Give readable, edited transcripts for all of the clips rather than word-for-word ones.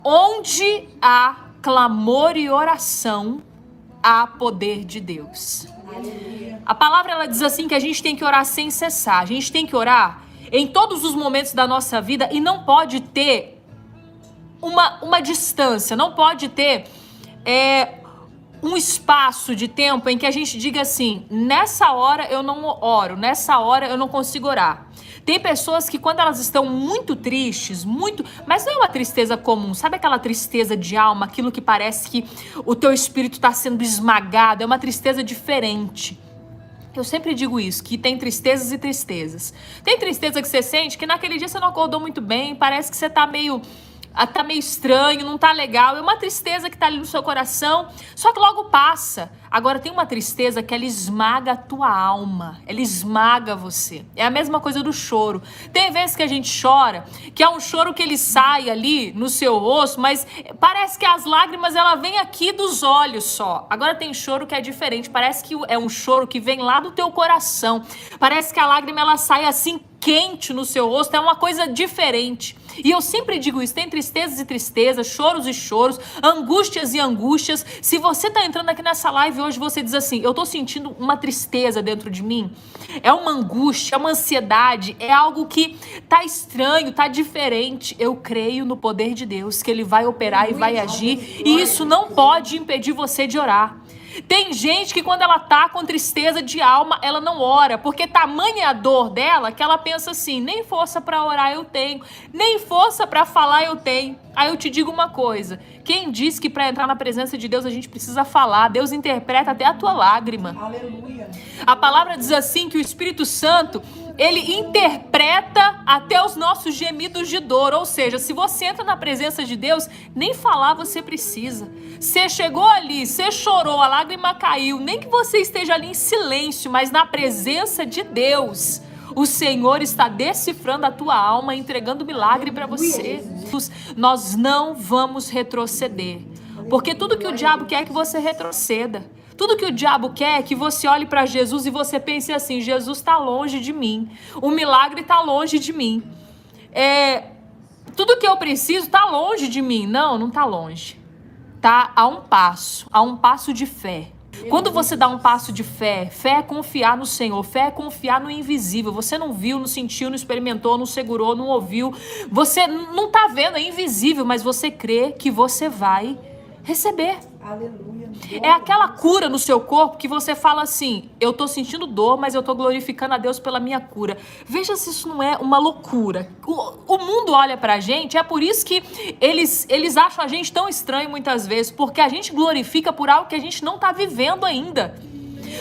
Onde há clamor e oração, há poder de Deus. A palavra ela diz assim que a gente tem que orar sem cessar. A gente tem que orar em todos os momentos da nossa vida e não pode ter uma distância, não pode ter um espaço de tempo em que a gente diga assim, nessa hora eu não oro, nessa hora eu não consigo orar. Tem pessoas que quando elas estão muito tristes, mas não é uma tristeza comum, sabe aquela tristeza de alma, aquilo que parece que o teu espírito está sendo esmagado, é uma tristeza diferente. Eu sempre digo isso, que tem tristezas e tristezas. Tem tristeza que você sente que naquele dia você não acordou muito bem, parece que você tá meio estranho, não tá legal, é uma tristeza que tá ali no seu coração, só que logo passa. Agora tem uma tristeza que ela esmaga a tua alma, ela esmaga você. É a mesma coisa do choro. Tem vezes que a gente chora, que é um choro que ele sai ali no seu rosto, mas parece que as lágrimas ela vem aqui dos olhos só. Agora tem choro que é diferente, parece que é um choro que vem lá do teu coração. Parece que a lágrima ela sai assim quente no seu rosto, é uma coisa diferente. E eu sempre digo isso, tem tristezas e tristezas, choros e choros, angústias e angústias. Se você tá entrando aqui nessa live hoje, você diz assim, eu tô sentindo uma tristeza dentro de mim, é uma angústia, é uma ansiedade, é algo que tá estranho, tá diferente. Eu creio no poder de Deus, que Ele vai operar e vai agir, e isso não pode impedir você de orar. Tem gente que quando ela tá com tristeza de alma, ela não ora, porque tamanha a dor dela que ela pensa assim, nem força pra orar eu tenho, nem força pra falar eu tenho. Aí eu te digo uma coisa, quem diz que pra entrar na presença de Deus a gente precisa falar? Deus interpreta até a tua lágrima. Aleluia. A palavra diz assim que o Espírito Santo, ele interpreta até os nossos gemidos de dor. Ou seja, se você entra na presença de Deus, nem falar você precisa. Você chegou ali, você chorou, a lágrima caiu, nem que você esteja ali em silêncio, mas na presença de Deus, o Senhor está decifrando a tua alma, entregando milagre para você. Nós não vamos retroceder, porque tudo que o diabo quer é que você retroceda. Tudo que o diabo quer é que você olhe para Jesus e você pense assim, Jesus está longe de mim, o milagre está longe de mim, tudo que eu preciso está longe de mim. Não está longe, tá a um passo de fé. Quando você dá um passo de fé, fé é confiar no Senhor, fé é confiar no invisível. Você não viu, não sentiu, não experimentou, não segurou, não ouviu, você não está vendo, é invisível, mas você crê que você vai receber. Aleluia. É aquela cura no seu corpo que você fala assim, eu tô sentindo dor, mas eu tô glorificando a Deus pela minha cura. Veja se isso não é uma loucura. O mundo olha pra gente, é por isso que eles acham a gente tão estranho muitas vezes, porque a gente glorifica por algo que a gente não tá vivendo ainda.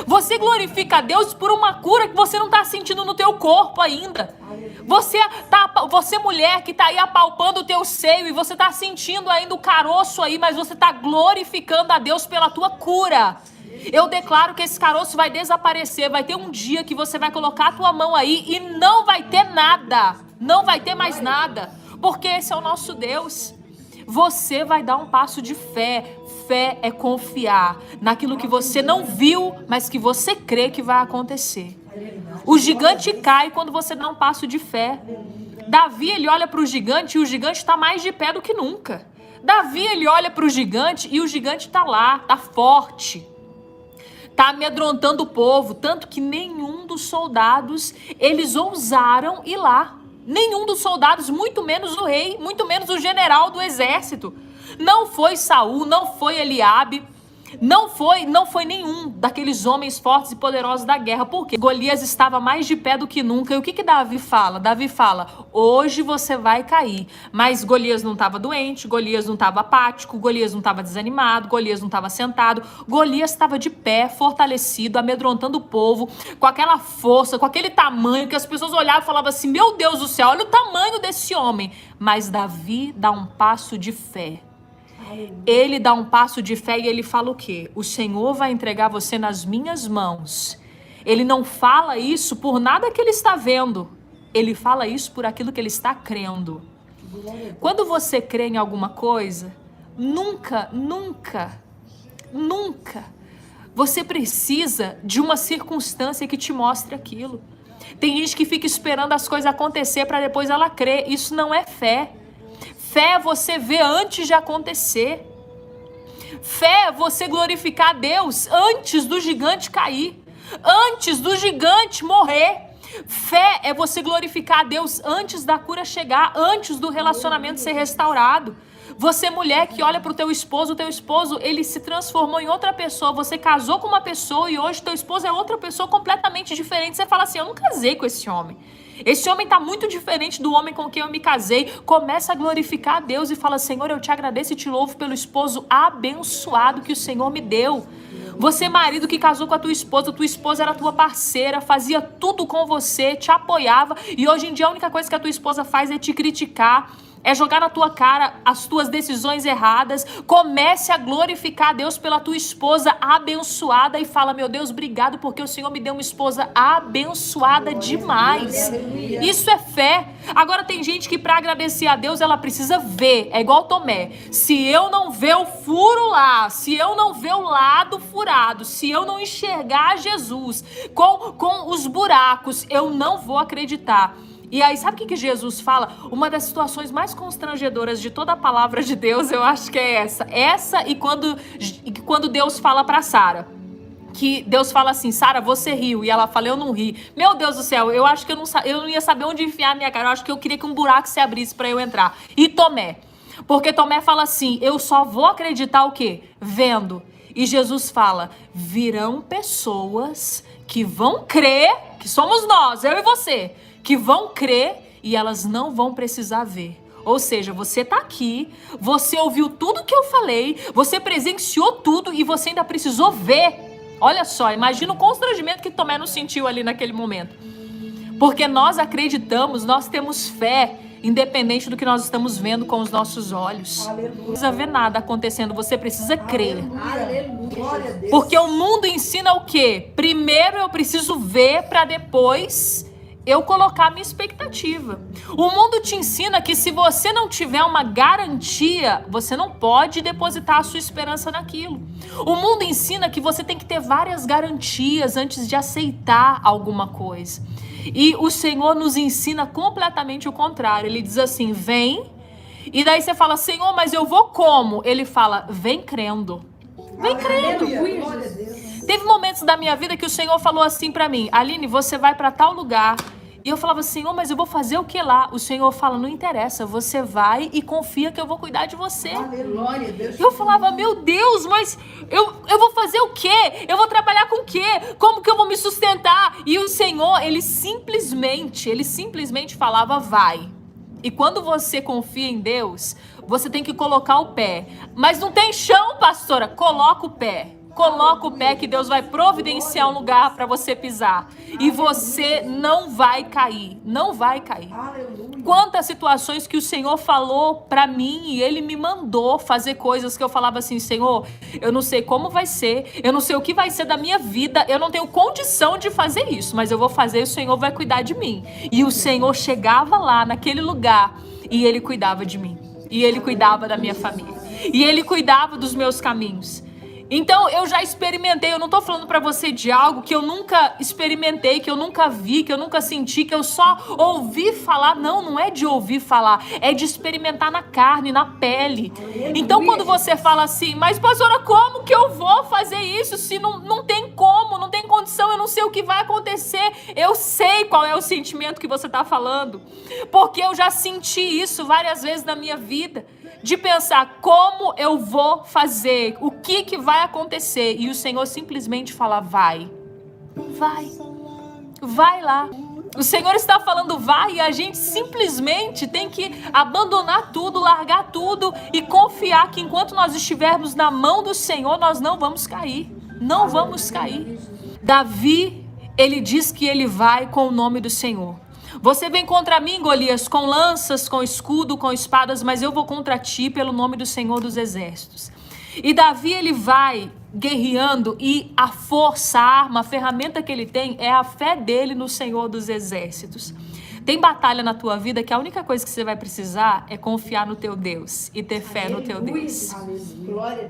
Você glorifica a Deus por uma cura que você não está sentindo no teu corpo ainda. Você mulher que está aí apalpando o teu seio e você está sentindo ainda o caroço aí, mas você está glorificando a Deus pela tua cura. Eu declaro que esse caroço vai desaparecer, vai ter um dia que você vai colocar a tua mão aí e não vai ter nada, não vai ter mais nada, porque esse é o nosso Deus. Você vai dar um passo de fé. Fé é confiar naquilo que você não viu, mas que você crê que vai acontecer. O gigante cai quando você dá um passo de fé. Davi, ele olha para o gigante e o gigante está mais de pé do que nunca. Davi, ele olha para o gigante e o gigante está lá, está forte. Está amedrontando o povo, tanto que nenhum dos soldados, eles ousaram ir lá. Nenhum dos soldados, muito menos o rei, muito menos o general do exército. Não foi Saul, não foi Eliabe, não foi nenhum daqueles homens fortes e poderosos da guerra. Por quê? Golias estava mais de pé do que nunca. E o que Davi fala? Davi fala, hoje você vai cair. Mas Golias não estava doente, Golias não estava apático, Golias não estava desanimado, Golias não estava sentado. Golias estava de pé, fortalecido, amedrontando o povo, com aquela força, com aquele tamanho que as pessoas olhavam e falavam assim, meu Deus do céu, olha o tamanho desse homem. Mas Davi dá um passo de fé. Ele dá um passo de fé e ele fala o quê? O Senhor vai entregar você nas minhas mãos. Ele não fala isso por nada que ele está vendo. Ele fala isso por aquilo que ele está crendo. Quando você crê em alguma coisa, nunca você precisa de uma circunstância que te mostre aquilo. Tem gente que fica esperando as coisas acontecer para depois ela crer. Isso não é fé. Fé é você ver antes de acontecer. Fé é você glorificar a Deus antes do gigante cair, antes do gigante morrer. Fé é você glorificar a Deus antes da cura chegar, antes do relacionamento ser restaurado. Você, mulher, que olha para o teu esposo, ele se transformou em outra pessoa. Você casou com uma pessoa e hoje teu esposo é outra pessoa completamente diferente. Você fala assim, eu não casei com esse homem. Esse homem está muito diferente do homem com quem eu me casei. Começa a glorificar a Deus e fala, Senhor, eu te agradeço e te louvo pelo esposo abençoado que o Senhor me deu. Você, marido que casou com a tua esposa era tua parceira, fazia tudo com você, te apoiava, e hoje em dia a única coisa que a tua esposa faz é te criticar, é jogar na tua cara as tuas decisões erradas. Comece a glorificar a Deus pela tua esposa abençoada e fala, meu Deus, obrigado porque o Senhor me deu uma esposa abençoada demais. Isso é fé. Agora tem gente que para agradecer a Deus ela precisa ver, é igual Tomé. Se eu não ver o furo lá, se eu não ver o lado furado, se eu não enxergar Jesus com os buracos, eu não vou acreditar. E aí, sabe o que Jesus fala? Uma das situações mais constrangedoras de toda a palavra de Deus, eu acho que é essa. Essa e quando Deus fala para Sara. Que Deus fala assim, Sara, você riu. E ela fala, eu não ri. Meu Deus do céu, eu acho que eu não ia saber onde enfiar a minha cara. Eu acho que eu queria que um buraco se abrisse para eu entrar. E Tomé. Porque Tomé fala assim, eu só vou acreditar o quê? Vendo. E Jesus fala, virão pessoas que vão crer, que somos nós, eu e você, que vão crer e elas não vão precisar ver. Ou seja, você tá aqui, você ouviu tudo que eu falei, você presenciou tudo e você ainda precisou ver. Olha só, imagina o constrangimento que Tomé não sentiu ali naquele momento. Porque nós acreditamos, nós temos fé, independente do que nós estamos vendo com os nossos olhos. Aleluia. Não precisa ver nada acontecendo, você precisa crer. Aleluia. Porque o mundo ensina o quê? Primeiro eu preciso ver para depois eu colocar minha expectativa. O mundo te ensina que se você não tiver uma garantia, você não pode depositar a sua esperança naquilo. O mundo ensina que você tem que ter várias garantias antes de aceitar alguma coisa. E o Senhor nos ensina completamente o contrário. Ele diz assim, vem, e daí você fala, Senhor, mas eu vou como? Ele fala, vem crendo. Vem crendo. Teve momentos da minha vida que o Senhor falou assim pra mim, Aline, você vai pra tal lugar. E eu falava, Senhor, mas eu vou fazer o que lá? O Senhor fala, não interessa, você vai e confia que eu vou cuidar de você. Eu falava, meu Deus, mas eu vou fazer o quê? Eu vou trabalhar com o quê? Como que eu vou me sustentar? E o Senhor, ele simplesmente falava, vai. E quando você confia em Deus, você tem que colocar o pé. Mas não tem chão, pastora? Coloca o pé. Coloca o pé que Deus vai providenciar um lugar para você pisar. E você não vai cair. Não vai cair. Quantas situações que o Senhor falou para mim e Ele me mandou fazer coisas que eu falava assim, Senhor, eu não sei como vai ser, eu não sei o que vai ser da minha vida, eu não tenho condição de fazer isso, mas eu vou fazer e o Senhor vai cuidar de mim. E o Senhor chegava lá naquele lugar e Ele cuidava de mim. E Ele cuidava da minha família. E Ele cuidava dos meus caminhos. Então, eu já experimentei, eu não tô falando pra você de algo que eu nunca experimentei, que eu nunca vi, que eu nunca senti, que eu só ouvi falar. Não, não é de ouvir falar, é de experimentar na carne, na pele. Então, quando você fala assim, mas pastora, como que eu vou fazer isso se não tem como, não tem condição, eu não sei o que vai acontecer. Eu sei qual é o sentimento que você tá falando, porque eu já senti isso várias vezes na minha vida. De pensar como eu vou fazer, o que vai acontecer. E o Senhor simplesmente fala, vai lá. O Senhor está falando vai e a gente simplesmente tem que abandonar tudo, largar tudo e confiar que enquanto nós estivermos na mão do Senhor, nós não vamos cair. Não vamos cair. Davi, ele diz que ele vai com o nome do Senhor. Você vem contra mim, Golias, com lanças, com escudo, com espadas, mas eu vou contra ti pelo nome do Senhor dos Exércitos. E Davi, ele vai guerreando e a força, a arma, a ferramenta que ele tem é a fé dele no Senhor dos Exércitos. Tem batalha na tua vida que a única coisa que você vai precisar é confiar no teu Deus e ter fé no teu Deus. Glória a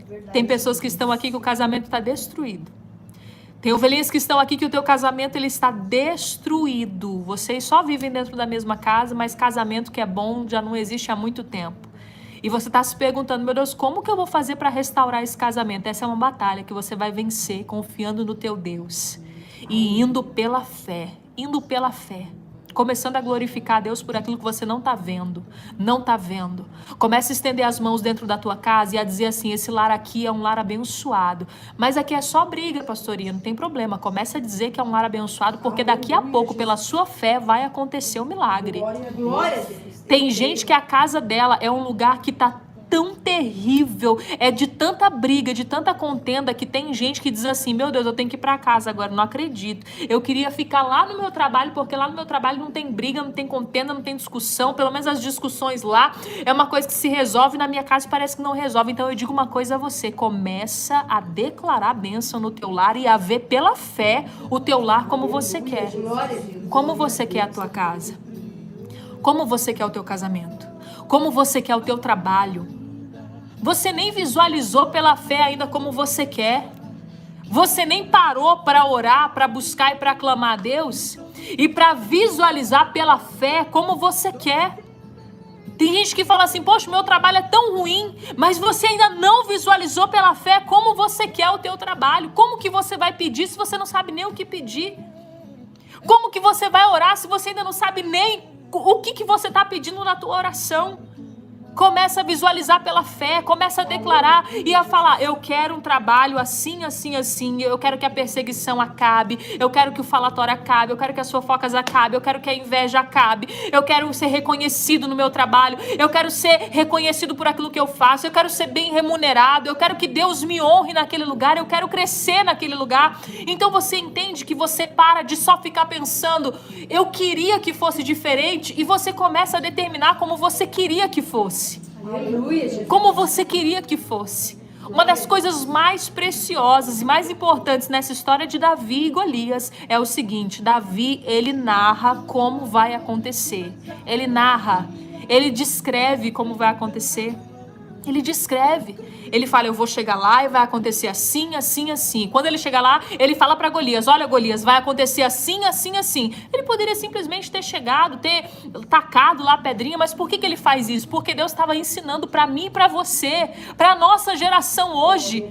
Deus. Tem pessoas que estão aqui que o casamento está destruído. Tem ovelhinhas que estão aqui que o teu casamento ele está destruído. Vocês só vivem dentro da mesma casa, mas casamento que é bom já não existe há muito tempo. E você está se perguntando, meu Deus, como que eu vou fazer para restaurar esse casamento? Essa é uma batalha que você vai vencer confiando no teu Deus e indo pela fé, começando a glorificar a Deus por aquilo que você não está vendo, Comece a estender as mãos dentro da tua casa e a dizer assim, esse lar aqui é um lar abençoado, mas aqui é só briga, pastorinha, não tem problema. Comece a dizer que é um lar abençoado, porque daqui a pouco, pela sua fé, vai acontecer o milagre. Tem gente que a casa dela é um lugar que está tão terrível, é de tanta briga, de tanta contenda, que tem gente que diz assim, meu Deus, eu tenho que ir para casa agora, não acredito. Eu queria ficar lá no meu trabalho, porque lá no meu trabalho não tem briga, não tem contenda, não tem discussão, pelo menos as discussões lá é uma coisa que se resolve, na minha casa parece que não resolve. Então eu digo uma coisa a você, começa a declarar bênção no teu lar e a ver pela fé o teu lar como você quer. Como você quer a tua casa? Como você quer o teu casamento? Como você quer o teu trabalho? Você nem visualizou pela fé ainda como você quer. Você nem parou para orar, para buscar e para clamar a Deus e para visualizar pela fé como você quer. Tem gente que fala assim, poxa, meu trabalho é tão ruim, mas você ainda não visualizou pela fé como você quer o teu trabalho. Como que você vai pedir se você não sabe nem o que pedir? Como que você vai orar se você ainda não sabe nem o que você está pedindo na tua oração? Começa a visualizar pela fé, começa a declarar e a falar, eu quero um trabalho assim, assim, assim, eu quero que a perseguição acabe, eu quero que o falatório acabe, eu quero que as fofocas acabem, eu quero que a inveja acabe, eu quero ser reconhecido no meu trabalho, eu quero ser reconhecido por aquilo que eu faço, eu quero ser bem remunerado, eu quero que Deus me honre naquele lugar, eu quero crescer naquele lugar. Então você entende que você para de só ficar pensando, eu queria que fosse diferente, e você começa a determinar como você queria que fosse. Como você queria que fosse. Uma das coisas mais preciosas e mais importantes nessa história de Davi e Golias é o seguinte, Davi, ele narra como vai acontecer. Ele narra, ele descreve como vai acontecer. Ele descreve, ele fala, eu vou chegar lá e vai acontecer assim, assim, assim. Quando ele chega lá, ele fala para Golias, olha Golias, vai acontecer assim, assim, assim. Ele poderia simplesmente ter chegado, ter tacado lá a pedrinha, mas por que ele faz isso? Porque Deus estava ensinando para mim e para você, para a nossa geração hoje,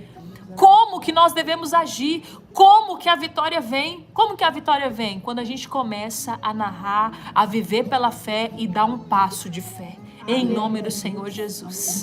como que nós devemos agir, como que a vitória vem. Como que a vitória vem? Quando a gente começa a narrar, a viver pela fé e dar um passo de fé. Em nome do Senhor Jesus.